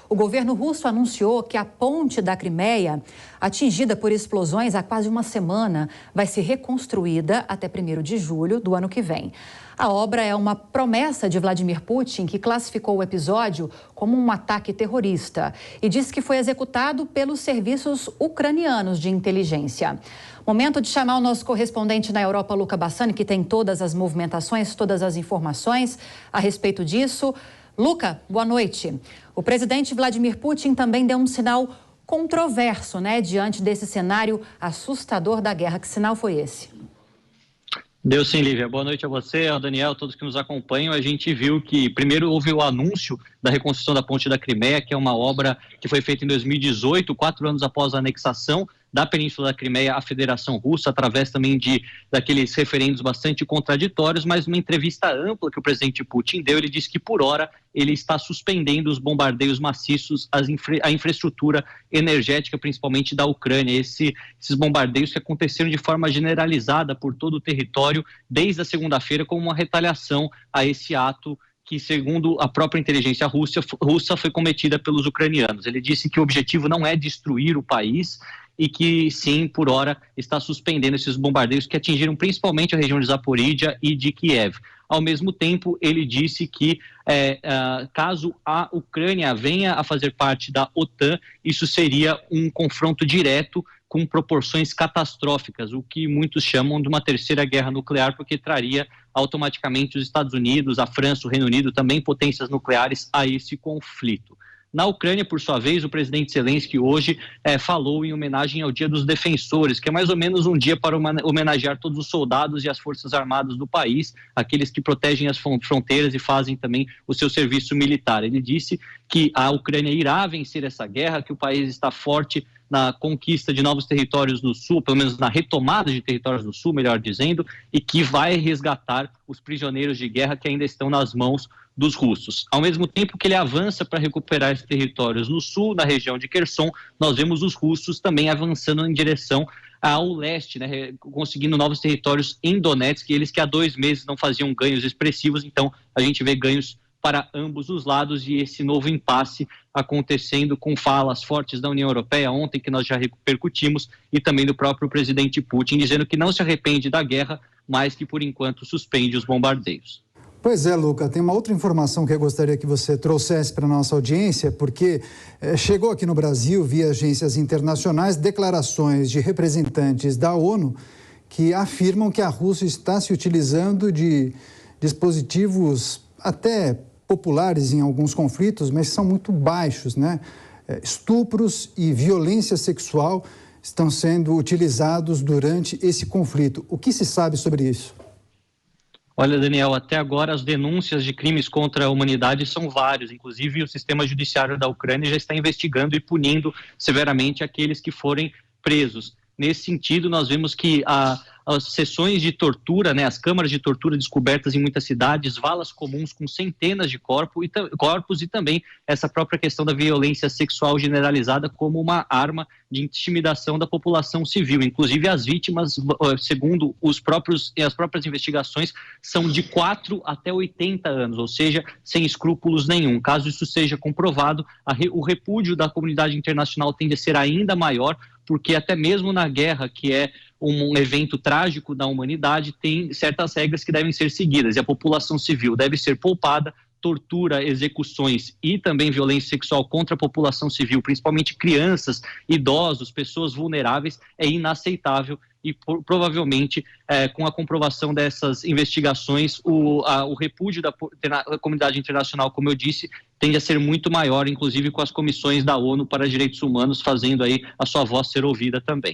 O governo russo anunciou que a ponte da Crimeia, atingida por explosões há quase uma semana, vai ser reconstruída até 1º de julho do ano que vem. A obra é uma promessa de Vladimir Putin, que classificou o episódio como um ataque terrorista e disse que foi executado pelos serviços ucranianos de inteligência. Momento de chamar o nosso correspondente na Europa, Luca Bassani, que tem todas as movimentações, todas as informações a respeito disso. Luca, boa noite. O presidente Vladimir Putin também deu um sinal controverso, diante desse cenário assustador da guerra. Que sinal foi esse? Deu sim, Lívia. Boa noite a você, ao Daniel, a todos que nos acompanham. A gente viu que primeiro houve o anúncio da reconstrução da Ponte da Crimeia, que é uma obra que foi feita em 2018, 4 anos após a anexação da Península da Crimeia à Federação Russa, através também daqueles referendos bastante contraditórios, mas numa entrevista ampla que o presidente Putin deu, ele disse que por hora ele está suspendendo os bombardeios maciços à infraestrutura energética, principalmente da Ucrânia. Esses bombardeios que aconteceram de forma generalizada por todo o território desde a segunda-feira como uma retaliação a esse ato que, segundo a própria inteligência russa, foi cometida pelos ucranianos. Ele disse que o objetivo não é destruir o país e que, sim, por hora, está suspendendo esses bombardeios que atingiram principalmente a região de Zaporídia e de Kiev. Ao mesmo tempo, ele disse que, caso a Ucrânia venha a fazer parte da OTAN, isso seria um confronto direto com proporções catastróficas, o que muitos chamam de uma terceira guerra nuclear, porque traria automaticamente os Estados Unidos, a França, o Reino Unido, também potências nucleares, a esse conflito. Na Ucrânia, por sua vez, o presidente Zelensky hoje falou em homenagem ao Dia dos Defensores, que é mais ou menos um dia para homenagear todos os soldados e as forças armadas do país, aqueles que protegem as fronteiras e fazem também o seu serviço militar. Ele disse que a Ucrânia irá vencer essa guerra, que o país está forte na conquista de novos territórios no sul, pelo menos na retomada de territórios no sul, melhor dizendo, e que vai resgatar os prisioneiros de guerra que ainda estão nas mãos dos russos. Ao mesmo tempo que ele avança para recuperar esses territórios no sul, na região de Kherson, nós vemos os russos também avançando em direção ao leste, conseguindo novos territórios em Donetsk, eles que há 2 meses não faziam ganhos expressivos, então a gente vê ganhos para ambos os lados e esse novo impasse acontecendo com falas fortes da União Europeia ontem, que nós já repercutimos, e também do próprio presidente Putin, dizendo que não se arrepende da guerra, mas que por enquanto suspende os bombardeios. Pois é, Luca, tem uma outra informação que eu gostaria que você trouxesse para a nossa audiência, porque chegou aqui no Brasil, via agências internacionais, declarações de representantes da ONU que afirmam que a Rússia está se utilizando de dispositivos até populares em alguns conflitos, mas são muito baixos, Estupros e violência sexual estão sendo utilizados durante esse conflito. O que se sabe sobre isso? Olha, Daniel, até agora as denúncias de crimes contra a humanidade são vários. Inclusive, o sistema judiciário da Ucrânia já está investigando e punindo severamente aqueles que forem presos. Nesse sentido, nós vemos que as sessões de tortura, as câmaras de tortura descobertas em muitas cidades, valas comuns com centenas de corpos e também essa própria questão da violência sexual generalizada como uma arma de intimidação da população civil. Inclusive, as vítimas, segundo as próprias investigações, são de 4 até 80 anos, ou seja, sem escrúpulos nenhum. Caso isso seja comprovado, o repúdio da comunidade internacional tende a ser ainda maior, porque até mesmo na guerra, que é um evento trágico da humanidade, tem certas regras que devem ser seguidas, e a população civil deve ser poupada. Tortura, execuções e também violência sexual contra a população civil, principalmente crianças, idosos, pessoas vulneráveis, é inaceitável e provavelmente com a comprovação dessas investigações, o repúdio da comunidade internacional, como eu disse, tende a ser muito maior, inclusive com as comissões da ONU para Direitos Humanos fazendo aí a sua voz ser ouvida também.